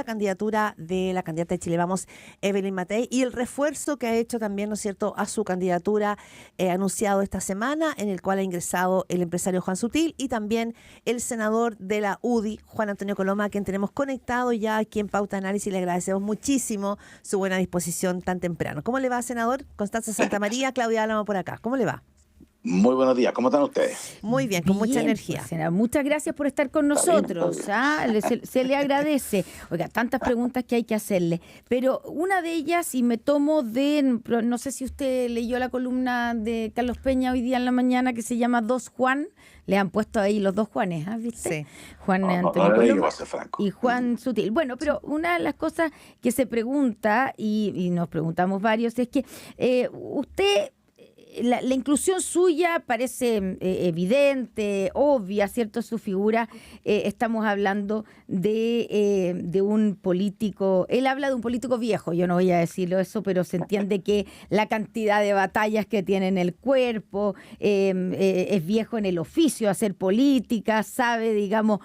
la candidatura de la candidata de Chile Vamos, Evelyn Matei, y el refuerzo que ha hecho también, ¿no es cierto?, a su candidatura anunciado esta semana, en el cual ha ingresado el empresario Juan Sutil y también el senador de la UDI, Juan Antonio Coloma, a quien tenemos conectado ya aquí en Pauta Análisis. Le agradecemos muchísimo su buena disposición tan temprano. ¿Cómo le va, senador? Constanza Santamaría, Claudia Álamo por acá. ¿Cómo le va? Muy buenos días, ¿cómo están ustedes? Muy bien, con mucha energía. Pues, senador, muchas gracias por estar con nosotros. Se le agradece. Oiga, tantas preguntas que hay que hacerle. Pero una de ellas, y me tomo no sé si usted leyó la columna de Carlos Peña hoy día en la mañana, que se llama Dos Juan. Le han puesto ahí los dos Juanes, ¿viste? Sí. Juan Antonio Coloma y Juan Uh-huh. Sutil. Bueno, pero una de las cosas que se pregunta, y nos preguntamos varios, es que usted... La inclusión suya parece evidente, obvia, ¿cierto? Su figura. Estamos hablando de un político, él habla de un político viejo, yo no voy a decirlo eso, pero se entiende que la cantidad de batallas que tiene en el cuerpo, es viejo en el oficio, hacer política, sabe, digamos,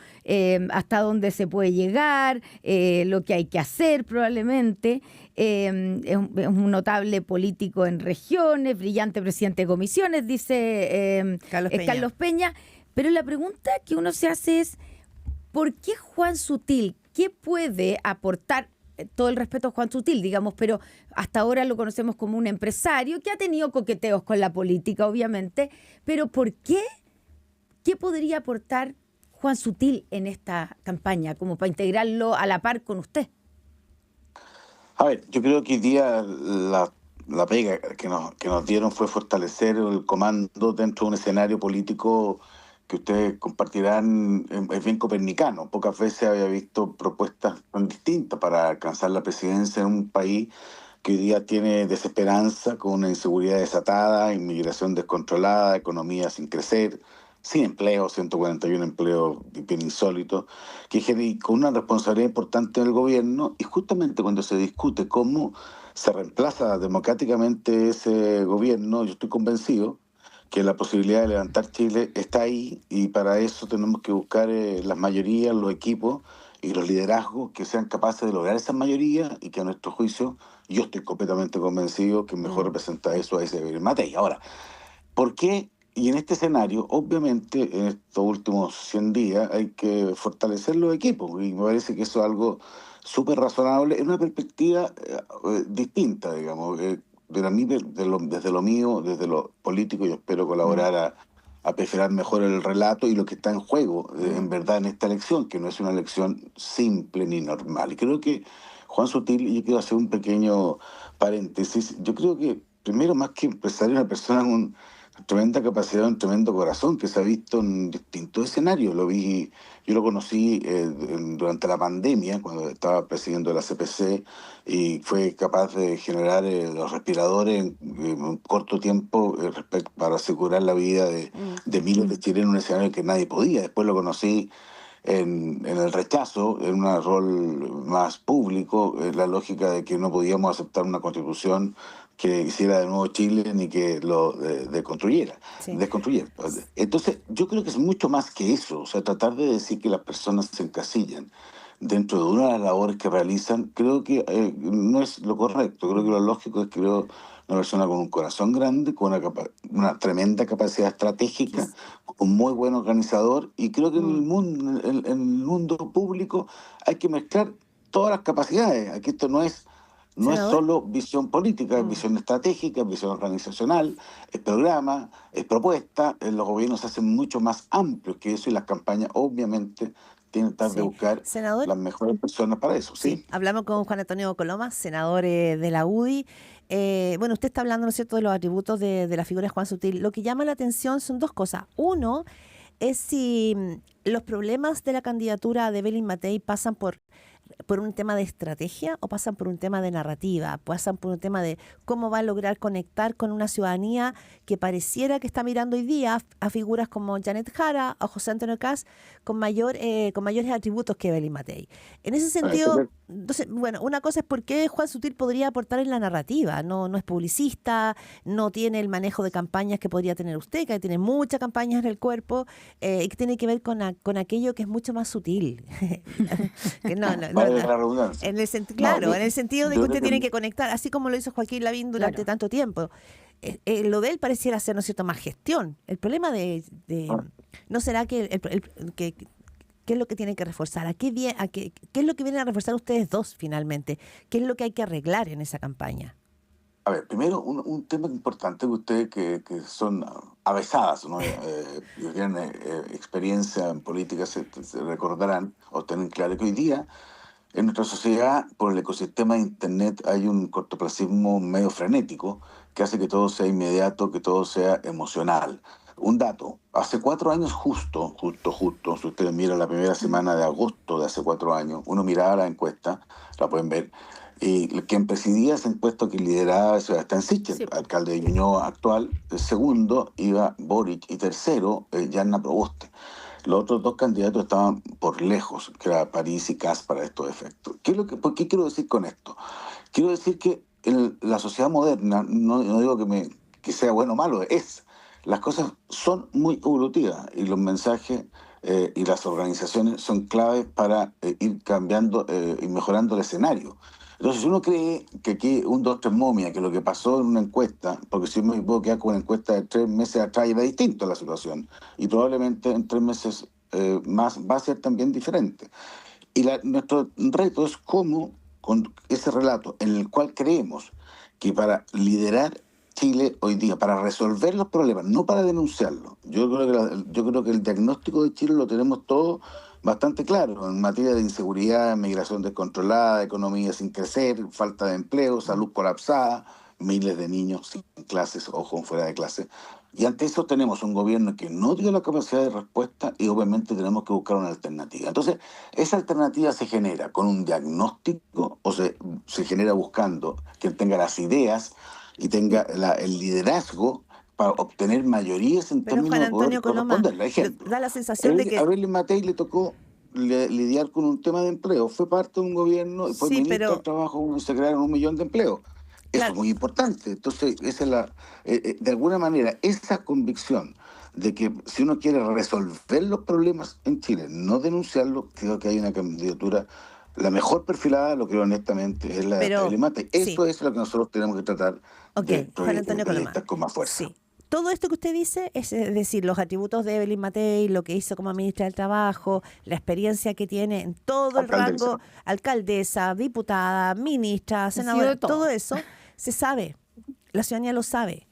hasta dónde se puede llegar, lo que hay que hacer probablemente. Es un notable político en regiones, brillante presidente de comisiones, dice Carlos Peña. Pero la pregunta que uno se hace es, ¿por qué Juan Sutil? ¿Qué puede aportar? Todo el respeto a Juan Sutil, digamos, pero hasta ahora lo conocemos como un empresario que ha tenido coqueteos con la política, obviamente. Pero ¿por qué? ¿Qué podría aportar Juan Sutil en esta campaña, como para integrarlo a la par con usted? A ver, yo creo que hoy día la pega que nos dieron fue fortalecer el comando dentro de un escenario político que ustedes compartirán, es bien copernicano. Pocas veces había visto propuestas tan distintas para alcanzar la presidencia en un país que hoy día tiene desesperanza, con una inseguridad desatada, inmigración descontrolada, economía sin crecer, sin empleo, 141 empleos bien insólitos, con una responsabilidad importante del gobierno, y justamente cuando se discute cómo se reemplaza democráticamente ese gobierno, yo estoy convencido que la posibilidad de levantar Chile está ahí, y para eso tenemos que buscar las mayorías, los equipos y los liderazgos que sean capaces de lograr esa mayoría, y que a nuestro juicio, yo estoy completamente convencido que mejor representa eso a ese Matei. Ahora, ¿por qué? Y en este escenario, obviamente, en estos últimos 100 días hay que fortalecer los equipos, y me parece que eso es algo súper razonable en una perspectiva distinta, digamos. Pero a mí, desde lo mío, desde lo político, yo espero colaborar a perfilar mejor el relato y lo que está en juego, en verdad, en esta elección, que no es una elección simple ni normal. Y creo que Juan Sutil, y yo quiero hacer un pequeño paréntesis, yo creo que, primero, más que empresario, una persona con una tremenda capacidad, un tremendo corazón, que se ha visto en distintos escenarios. Yo lo conocí durante la pandemia, cuando estaba presidiendo la CPC, y fue capaz de generar los respiradores en un corto tiempo para asegurar la vida de miles de chilenos en un escenario que nadie podía. Después lo conocí en el rechazo, en un rol más público, en la lógica de que no podíamos aceptar una constitución que hiciera de nuevo Chile ni que lo desconstruyera. Sí. Entonces, yo creo que es mucho más que eso. O sea, tratar de decir que las personas se encasillan dentro de una de las labores que realizan, creo que no es lo correcto. Creo que lo lógico es que una persona con un corazón grande, con una tremenda capacidad estratégica, un muy buen organizador, y creo que en el mundo público hay que mezclar todas las capacidades. Aquí esto no es solo visión política, es visión estratégica, es visión organizacional, es programa, es propuesta. Los gobiernos se hacen mucho más amplios que eso, y las campañas obviamente tienen que tratar de buscar las mejores personas para eso. Sí, hablamos con Juan Antonio Coloma, senador de la UDI. Bueno, usted está hablando, ¿no es cierto?, de los atributos de la figura de Juan Sutil. Lo que llama la atención son dos cosas. Uno es si los problemas de la candidatura de Evelyn Matei pasan por un tema de estrategia o pasan por un tema de narrativa, pasan por un tema de cómo va a lograr conectar con una ciudadanía que pareciera que está mirando hoy día a figuras como Janet Jara o José Antonio Kast con mayores atributos que Evelyn Matei. En ese sentido, Entonces, bueno, una cosa es por qué Juan Sutil podría aportar en la narrativa. No, no es publicista, no tiene el manejo de campañas que podría tener usted, que tiene muchas campañas en el cuerpo, y que tiene que ver con aquello que es mucho más sutil. Que Vale la redundancia. En el No, claro, en el sentido de que yo usted creo tiene que conectar, así como lo hizo Joaquín Lavín durante Claro. tanto tiempo. Lo de él pareciera ser, ¿no es cierto?, más gestión. El problema ¿no será que, qué es lo que tiene que reforzar? ¿Qué es lo que vienen a reforzar ustedes dos finalmente? ¿Qué es lo que hay que arreglar en esa campaña? A ver, primero, un tema importante que ustedes que son avesadas, ¿no? Que tienen experiencia en política, se recordarán o tienen claro que hoy día en nuestra sociedad, por el ecosistema de Internet, hay un cortoplacismo medio frenético que hace que todo sea inmediato, que todo sea emocional. Un dato, hace 4 años si ustedes miran la primera semana de agosto de hace 4 años, uno miraba la encuesta, la pueden ver, y quien presidía esa encuesta que lideraba Sebastián Sichel, Sí. alcalde de Ñuñoa actual. Segundo iba Boric y tercero Yarna Proboste. Los otros dos candidatos estaban por lejos, que era París y Kast para estos efectos. ¿Por qué quiero decir con esto? Quiero decir que en la sociedad moderna, no digo que sea bueno o malo, las cosas son muy evolutivas y los mensajes y las organizaciones son claves para ir cambiando y mejorando el escenario. Entonces, si uno cree que aquí un 2, 3 momia, que lo que pasó en una encuesta, porque si me puedo quedar con una encuesta de 3 meses atrás, era distinto la situación, y probablemente en 3 meses más va a ser también diferente. Y nuestro reto es cómo, con ese relato en el cual creemos que para liderar Chile hoy día, para resolver los problemas, no para denunciarlos. Yo creo que el diagnóstico de Chile lo tenemos todo bastante claro en materia de inseguridad, migración descontrolada, economía sin crecer, falta de empleo, salud colapsada, miles de niños sin clases o con fuera de clase. Y ante eso tenemos un gobierno que no dio la capacidad de respuesta y obviamente tenemos que buscar una alternativa. Entonces, esa alternativa se genera con un diagnóstico o se genera buscando quien tenga las ideas y tenga el liderazgo para obtener mayorías en Pero términos Juan de poder Antonio Coloma, corresponderle. Ejemplo, da la sensación de a que Belén Matei le tocó lidiar con un tema de empleo. Fue parte de un gobierno y fue sí, ministro del pero Trabajo cuando se crearon 1 millón de empleos. Eso claro, es muy importante. Entonces, esa es de alguna manera, esa convicción de que si uno quiere resolver los problemas en Chile, no denunciarlos, creo que hay una candidatura, la mejor perfilada, lo creo honestamente, es la de pero Belén Matei. sí. Eso es lo que nosotros tenemos que tratar Ok, de Juan Antonio Coloma. proyectar con más fuerza. Sí. Todo esto que usted dice, es decir, los atributos de Evelyn Matei, lo que hizo como ministra del Trabajo, la experiencia que tiene en todo el Alcaldesa. rango, alcaldesa, diputada, ministra, sido senadora, de todo. todo eso se sabe, la ciudadanía lo sabe.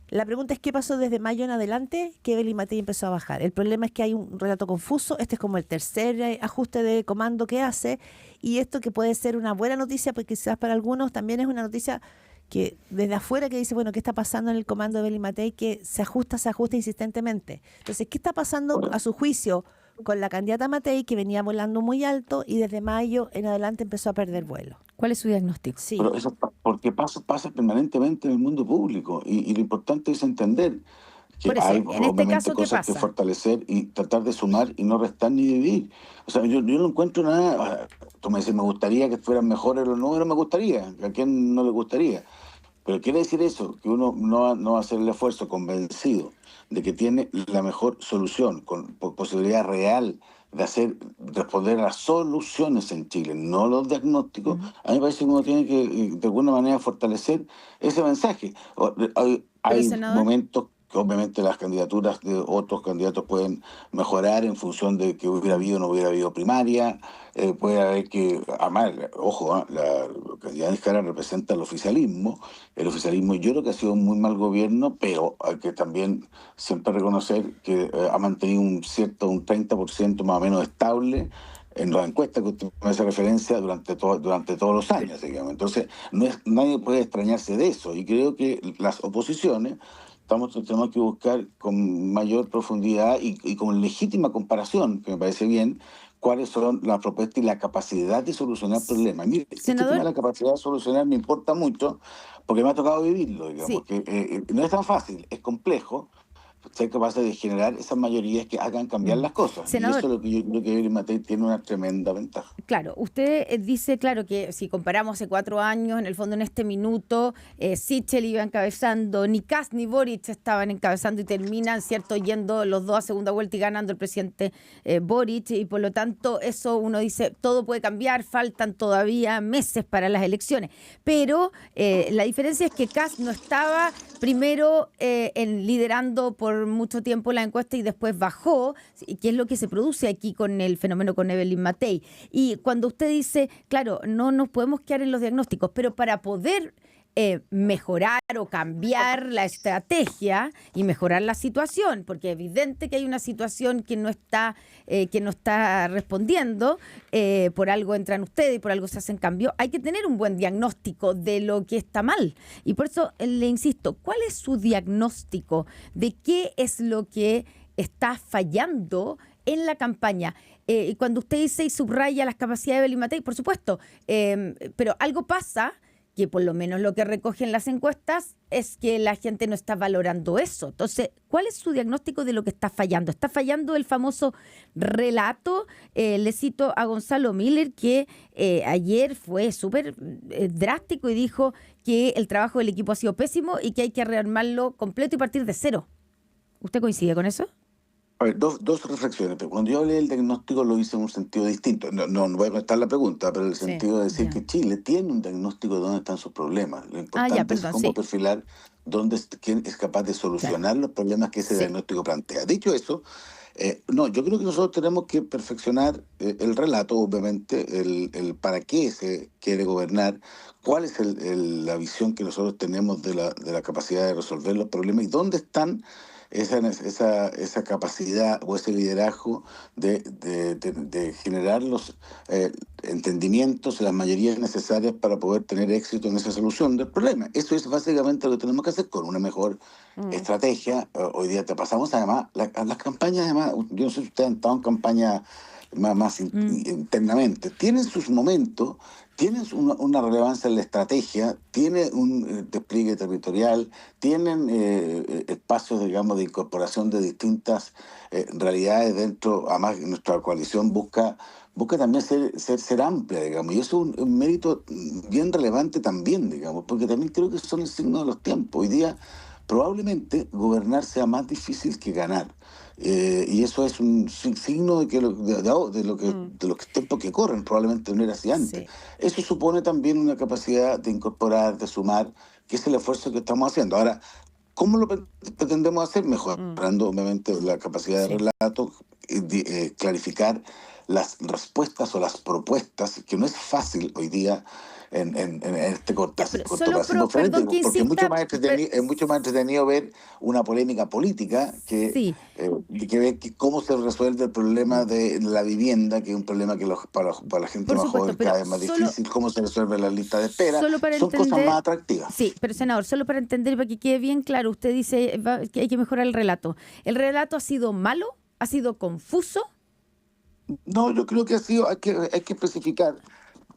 La pregunta es qué pasó desde mayo en adelante que Evelyn Matei empezó a bajar. El problema es que hay un relato confuso, este es como el tercer ajuste de comando que hace, y esto que puede ser una buena noticia, porque quizás para algunos también es una noticia que desde afuera que dice, bueno, ¿qué está pasando en el comando de Evelyn Matei? Que se ajusta insistentemente. Entonces, ¿qué está pasando a su juicio con la candidata Matei, que venía volando muy alto y desde mayo en adelante empezó a perder vuelo? ¿Cuál es su diagnóstico? Sí, Pero eso porque pasa permanentemente en el mundo público y lo importante es entender que Por eso, hay en este obviamente caso, ¿qué cosas que pasa? fortalecer y tratar de sumar y no restar ni dividir. O sea, yo no encuentro nada. Tú me dices, me gustaría que fueran mejores los números, me gustaría. ¿A quién no le gustaría? Pero quiere decir eso, que uno no va a hacer el esfuerzo convencido de que tiene la mejor solución, con posibilidad real de responder a las soluciones en Chile, no los diagnósticos. A mí me parece que uno tiene que, de alguna manera, fortalecer ese mensaje. Hay, Pero, hay senador, momentos que obviamente las candidaturas de otros candidatos pueden mejorar en función de que hubiera habido o no hubiera habido primaria. Puede haber que, además, ojo, la candidata Jara representa el oficialismo yo creo que ha sido un muy mal gobierno, pero hay que también siempre reconocer que ha mantenido un 30% más o menos estable en las encuestas que usted me hace referencia durante todos los años, digamos. Entonces, nadie puede extrañarse de eso, y creo que las oposiciones tenemos que buscar con mayor profundidad y con legítima comparación, que me parece bien, cuáles son las propuestas y la capacidad de solucionar problemas. Mire, este tema de senador, la capacidad de solucionar me importa mucho porque me ha tocado vivirlo, digamos, sí, que no es tan fácil, es complejo, ser capaces de generar esas mayorías que hagan cambiar las cosas. Senador, y eso es lo que yo creo que Evelyn Matei tiene una tremenda ventaja. Claro, usted dice, claro, que si comparamos hace 4 años, en el fondo en este minuto, Sichel iba encabezando, ni Kast ni Boric estaban encabezando y terminan, ¿cierto?, yendo los dos a segunda vuelta y ganando el presidente Boric, y por lo tanto eso uno dice, todo puede cambiar, faltan todavía meses para las elecciones. Pero la diferencia es que Kast no estaba primero liderando por mucho tiempo la encuesta y después bajó, que es lo que se produce aquí con el fenómeno con Evelyn Matei. Y cuando usted dice, claro, no nos podemos quedar en los diagnósticos, pero para poder mejorar o cambiar la estrategia y mejorar la situación, porque es evidente que hay una situación que no está respondiendo, por algo entran ustedes y por algo se hacen cambios, hay que tener un buen diagnóstico de lo que está mal. Y por eso le insisto, ¿cuál es su diagnóstico de qué es lo que está fallando en la campaña? Y cuando usted dice y subraya las capacidades de Evelyn Matei, por supuesto, pero algo pasa que por lo menos lo que recogen las encuestas es que la gente no está valorando eso. Entonces, ¿cuál es su diagnóstico de lo que está fallando? ¿Está fallando el famoso relato? Le cito a Gonzalo Miller, que ayer fue súper drástico y dijo que el trabajo del equipo ha sido pésimo y que hay que rearmarlo completo y partir de cero. ¿Usted coincide con eso? A ver, dos reflexiones. Pero cuando yo hablé del diagnóstico lo hice en un sentido distinto. No voy a contestar la pregunta, pero en el sentido de decir que Chile tiene un diagnóstico de dónde están sus problemas. Lo importante es cómo perfilar quién es capaz de solucionar los problemas que ese diagnóstico plantea. Dicho eso, yo creo que nosotros tenemos que perfeccionar el relato, obviamente, el para qué se quiere gobernar, cuál es la visión que nosotros tenemos de la capacidad de resolver los problemas y dónde están esa capacidad o ese liderazgo de generar los entendimientos y las mayorías necesarias para poder tener éxito en esa solución del problema. Eso es básicamente lo que tenemos que hacer con una mejor estrategia. Hoy día te pasamos además, las campañas, además, yo no sé si ustedes han estado en campañas más internamente, tienen sus momentos, tienen una relevancia en la estrategia, tienen un despliegue territorial, tienen espacios, digamos, de incorporación de distintas realidades dentro. Además, nuestra coalición busca también ser amplia, digamos, y eso es un mérito bien relevante también, digamos, porque también creo que son el signo de los tiempos. Hoy día probablemente gobernar sea más difícil que ganar. Y eso es un signo de los tiempos que corren, probablemente no era así antes. Sí. Eso supone también una capacidad de incorporar, de sumar, que es el esfuerzo que estamos haciendo. Ahora, ¿cómo lo pretendemos hacer? Mejorando, obviamente, la capacidad de relato, clarificar las respuestas o las propuestas, que no es fácil hoy día en este cortoplacismo frenético, porque es mucho más entretenido ver una polémica política que ver cómo se resuelve el problema de la vivienda, que es un problema que para la gente más joven cada vez más difícil, cómo se resuelve la lista de espera, son cosas más atractivas. Sí, pero senador, solo para entender, para que quede bien claro, usted dice que hay que mejorar el relato. ¿El relato ha sido malo? ¿Ha sido confuso? No, yo creo que hay que especificar,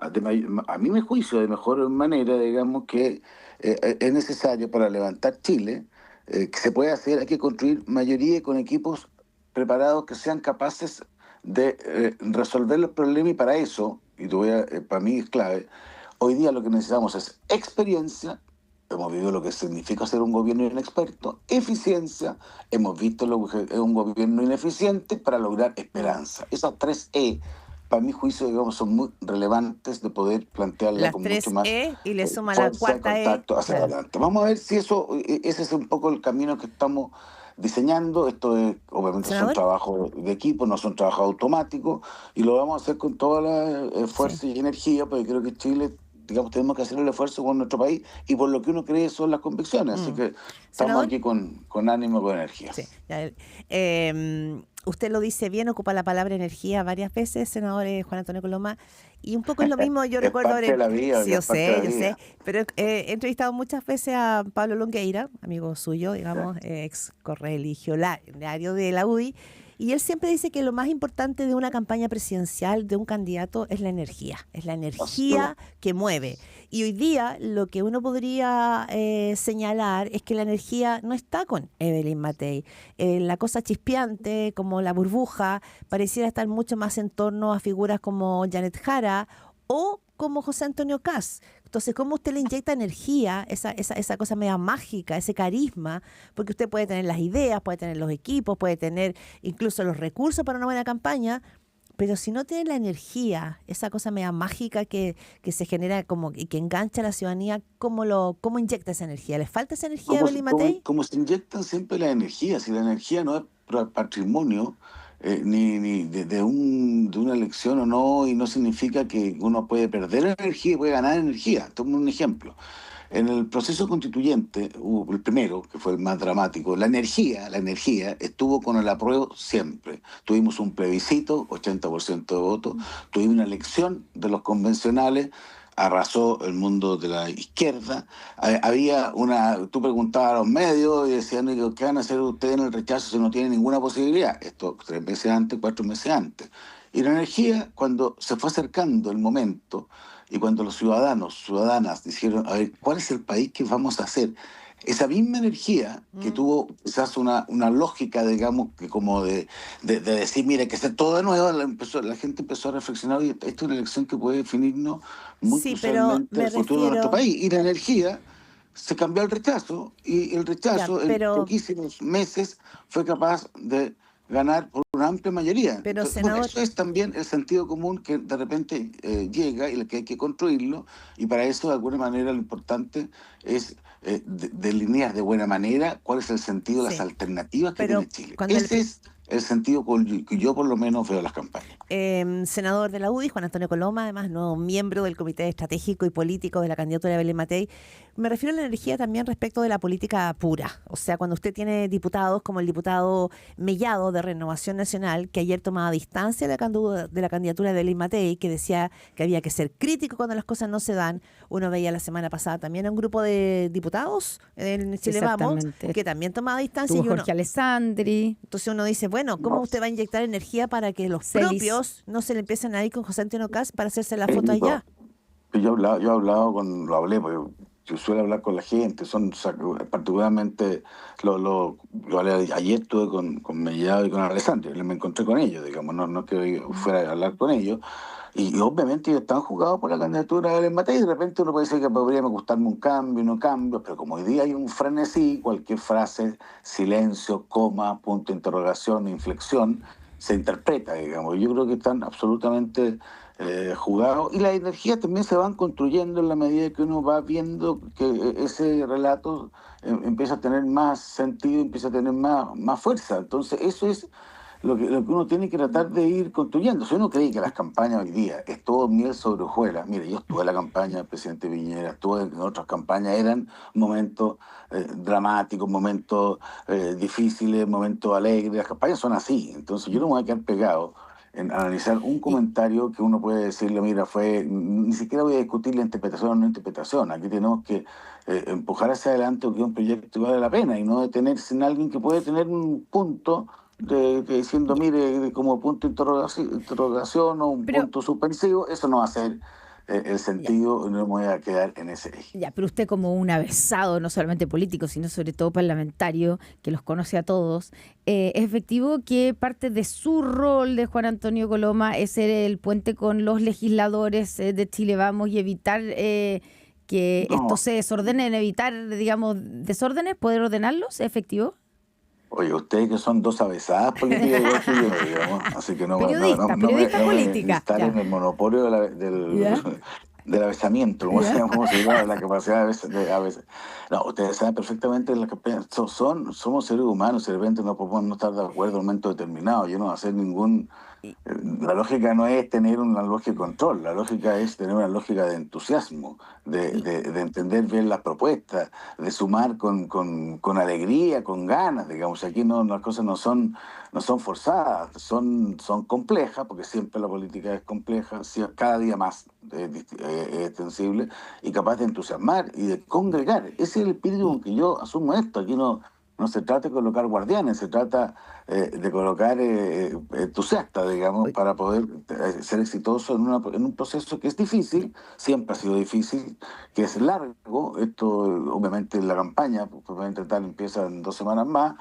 a mi juicio, de mejor manera, digamos, que es necesario para levantar Chile, que se puede hacer, hay que construir mayoría con equipos preparados que sean capaces de resolver los problemas, y para eso, para mí es clave, hoy día lo que necesitamos es experiencia. Hemos vivido lo que significa ser un gobierno inexperto, eficiencia, hemos visto lo que es un gobierno ineficiente para lograr esperanza. Esas 3 E, para mi juicio, digamos, son muy relevantes de poder plantearla con mucho más y le suma la cuarta contacto hacia adelante. Vamos a ver si ese es un poco el camino que estamos diseñando. Esto es, obviamente, son trabajos de equipo, no son trabajos automáticos, y lo vamos a hacer con toda la fuerza y energía, porque creo que Chile, digamos, tenemos que hacer el esfuerzo con nuestro país, y por lo que uno cree son las convicciones. Así que estamos aquí con ánimo, con energía. Sí. Usted lo dice bien, ocupa la palabra energía varias veces, senador Juan Antonio Coloma, y un poco es lo mismo, yo recuerdo... parte de la vida, sí, yo sé, pero he entrevistado muchas veces a Pablo Longueira, amigo suyo, digamos, ex correligionario de la UDI, Y él siempre dice que lo más importante de una campaña presidencial, de un candidato, es la energía que mueve. Y hoy día lo que uno podría señalar es que la energía no está con Evelyn Matei. La cosa chispeante, como la burbuja, pareciera estar mucho más en torno a figuras como Janet Jara o como José Antonio Kast. Entonces, ¿cómo usted le inyecta energía, esa cosa media mágica, ese carisma? Porque usted puede tener las ideas, puede tener los equipos, puede tener incluso los recursos para una buena campaña, pero si no tiene la energía, esa cosa media mágica que se genera como y que engancha a la ciudadanía, ¿cómo inyecta esa energía? ¿Le falta esa energía a Evelyn Matei? Como se inyectan siempre la energía, si la energía no es patrimonio ni de una elección o no, y no significa que uno puede perder energía y puede ganar energía. Tomo un ejemplo. En el proceso constituyente, hubo el primero, que fue el más dramático, la energía estuvo con el apruebo siempre. Tuvimos un plebiscito, 80% de votos, tuvimos una elección de los convencionales, arrasó el mundo de la izquierda. Tú preguntabas a los medios y decían, ¿qué van a hacer ustedes en el rechazo si no tienen ninguna posibilidad? Esto 3 meses antes, 4 meses antes. Y la energía, cuando se fue acercando el momento, y cuando los ciudadanas dijeron, a ver, ¿cuál es el país que vamos a hacer? Esa misma energía que tuvo quizás una lógica, digamos, que como de decir, mira, hay que hacer todo de nuevo, la gente empezó a reflexionar, y esta es una elección que puede definirnos muy Sí, pero crucialmente me el futuro de nuestro refiero, país. Y la energía se cambió al rechazo, y el ya, rechazo en poquísimos meses fue capaz de ganar por una amplia mayoría. pero Entonces, bueno, senador, eso es también el sentido común que de repente llega y que hay que construirlo, y para eso de alguna manera lo importante es delinear de buena manera cuál es el sentido de las sí, alternativas que pero tiene Chile. cuando Ese es el sentido que yo por lo menos veo las campañas. senador de la UDI, Juan Antonio Coloma, además nuevo miembro del Comité Estratégico y Político de la candidatura de Evelyn Matei, me refiero a la energía también respecto de la política pura. O sea, cuando usted tiene diputados como el diputado Mellado de Renovación Nacional, que ayer tomaba distancia de la candidatura de Evelyn Matei, que decía que había que ser crítico cuando las cosas no se dan. Uno veía la semana pasada también a un grupo de diputados en Chile Vamos, exactamente. que también tomaba distancia. Tuvo Y uno, Jorge Alessandri. entonces uno dice, bueno, ¿cómo usted va a inyectar energía para que los propios no se le empiecen a ir con José Antonio Kast para hacerse la foto allá? Yo he hablado lo hablé, porque yo suelo hablar con la gente, particularmente, ayer estuve con Mellado y con Alessandri, me encontré con ellos, digamos, no es que fuera a hablar con ellos, y obviamente ellos están jugados por la candidatura de Evelyn Matei, y de repente uno puede decir que podría gustarme un cambio, no cambio, pero como hoy día hay un frenesí, cualquier frase, silencio, coma, punto de interrogación, inflexión, se interpreta, digamos. Yo creo que están absolutamente jugados, y las energías también se van construyendo en la medida que uno va viendo que ese relato empieza a tener más sentido, empieza a tener más fuerza. Entonces eso es lo que uno tiene que tratar de ir construyendo. Si uno cree que las campañas hoy día es todo miel sobre hojuelas, mire, yo estuve en la campaña del presidente Piñera, estuve en otras campañas, eran momentos dramáticos, momentos difíciles, momentos alegres, las campañas son así. Entonces yo no me voy a quedar pegado en analizar un comentario que uno puede decirle, mira, ni siquiera voy a discutir la interpretación o no interpretación, aquí tenemos que empujar hacia adelante porque es un proyecto que vale la pena, y no detenerse en alguien que puede tener un punto diciendo, mire, como punto de interrogación o un Pero, punto suspensivo. Eso no va a ser el ya, sentido, y no me voy a quedar en ese eje. ya, pero usted como un avesado, no solamente político, sino sobre todo parlamentario, que los conoce a todos, es efectivo que parte de su rol de Juan Antonio Coloma es ser el puente con los legisladores de Chile Vamos y evitar que esto No, se desordene, evitar, digamos, desórdenes, poder ordenarlos, ¿es efectivo? oye, ustedes que son dos avesadas políticas igual que yo, digamos, así que Periodista no me política, instalen ya, el monopolio ya, del avesamiento, ya. cómo se llama, la capacidad de veces. No, ustedes saben perfectamente las campañas, somos seres humanos, y de repente no podemos no estar de acuerdo en un momento determinado. Yo no voy a hacer ningún... Y- La lógica no es tener una lógica de control, la lógica es tener una lógica de entusiasmo, y- de entender bien las propuestas, de sumar con alegría, con ganas, digamos. Aquí no, las cosas no son forzadas, son complejas, porque siempre la política es compleja, cada día más extensible y capaz de entusiasmar y de congregar. Ese es el espíritu con que yo asumo esto. Aquí no No se trata de colocar guardianes, se trata de colocar entusiastas, digamos, para poder ser exitoso en un proceso que es difícil, siempre ha sido difícil, que es largo. Esto, obviamente, la campaña, probablemente tal, empieza en 2 semanas más,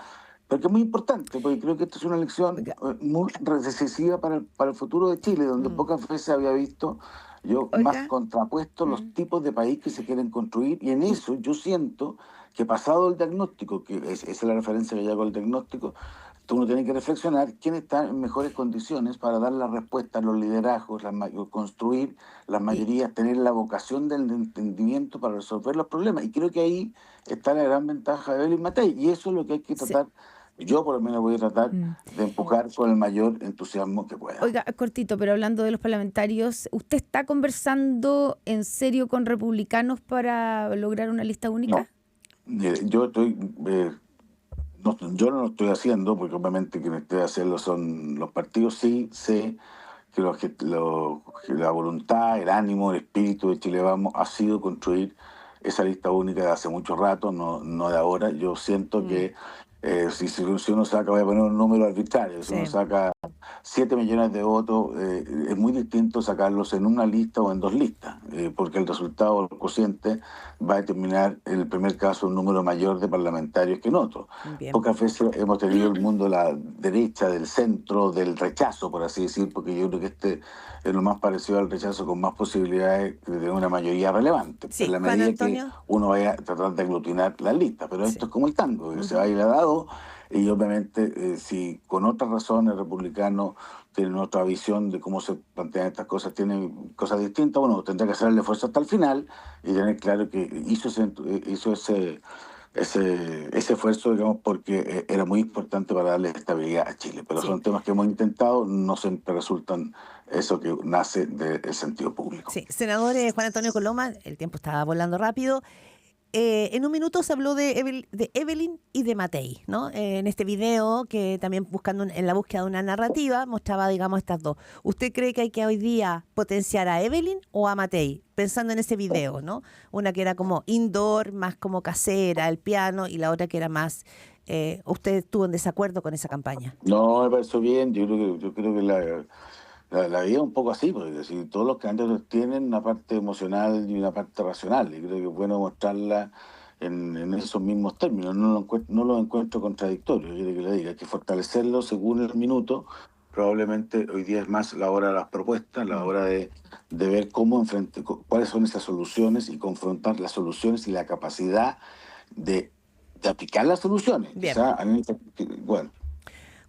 pero que es muy importante, porque creo que esta es una elección muy decisiva para el futuro de Chile, donde pocas veces había visto yo más contrapuestos los tipos de país que se quieren construir, y en eso yo siento que pasado el diagnóstico, que esa es la referencia que yo hago al diagnóstico, uno tiene que reflexionar quién está en mejores condiciones para dar la respuesta, los liderazgos, construir las mayorías, tener la vocación del entendimiento para resolver los problemas. Y creo que ahí está la gran ventaja de Evelyn Matei, y eso es lo que hay que tratar. Yo por lo menos voy a tratar de empujar con el mayor entusiasmo que pueda. Oiga, cortito, pero hablando de los parlamentarios, ¿usted está conversando en serio con republicanos para lograr una lista única? No. Yo estoy... yo no lo estoy haciendo, porque obviamente quienes deben hacerlo son los partidos. Sí sé que la voluntad, el ánimo, el espíritu de Chile Vamos ha sido construir esa lista única de hace mucho rato, no de ahora. Yo siento que si uno saca, voy a poner un número arbitrario, si uno saca 7 millones de votos, es muy distinto sacarlos en una lista o en 2 listas, porque el resultado, el cociente, va a determinar en el primer caso un número mayor de parlamentarios que en otro. Pocas veces hemos tenido el mundo de la derecha, del centro, del rechazo, por así decir, porque yo creo que este es lo más parecido al rechazo con más posibilidades de tener una mayoría relevante, en la medida que uno vaya a tratar de aglutinar la lista. Pero esto es como el tango, que se va a ir a dado, y obviamente si con otras razones republicanos tienen otra visión de cómo se plantean estas cosas, tienen cosas distintas, bueno, tendrá que hacer el esfuerzo hasta el final y tener claro que hizo ese esfuerzo, digamos, porque era muy importante para darle estabilidad a Chile. Pero son temas que hemos intentado, no siempre resultan eso que nace del sentido público. Sí, senador Juan Antonio Coloma, el tiempo estaba volando rápido. En un minuto se habló de Evelyn y de Matei, ¿no? En este video que también buscando en la búsqueda de una narrativa mostraba, digamos, estas dos. ¿Usted cree que hay que hoy día potenciar a Evelyn o a Matei? Pensando en ese video, ¿no? Una que era como indoor, más como casera, el piano, y la otra que era más... ¿usted estuvo en desacuerdo con esa campaña? No, me pareció bien. Yo creo que la vida es un poco así, porque si todos los candidatos tienen una parte emocional y una parte racional, y creo que es bueno mostrarla en esos mismos términos. No lo encuentro contradictorio. Yo creo que le diga, hay que fortalecerlo según el minuto. Probablemente hoy día es más la hora de las propuestas, la hora de ver cuáles son esas soluciones y confrontar las soluciones y la capacidad de aplicar las soluciones. Bien. Bueno.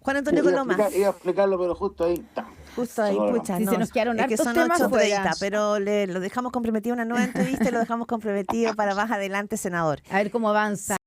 Juan Antonio Coloma. Iba a explicarlo, pero justo ahí está. Justo ahí, pucha, si se nos quedaron hartos son temas 8:30, pero lo dejamos comprometido una nueva entrevista y lo dejamos comprometido para más adelante, senador. A ver cómo avanza.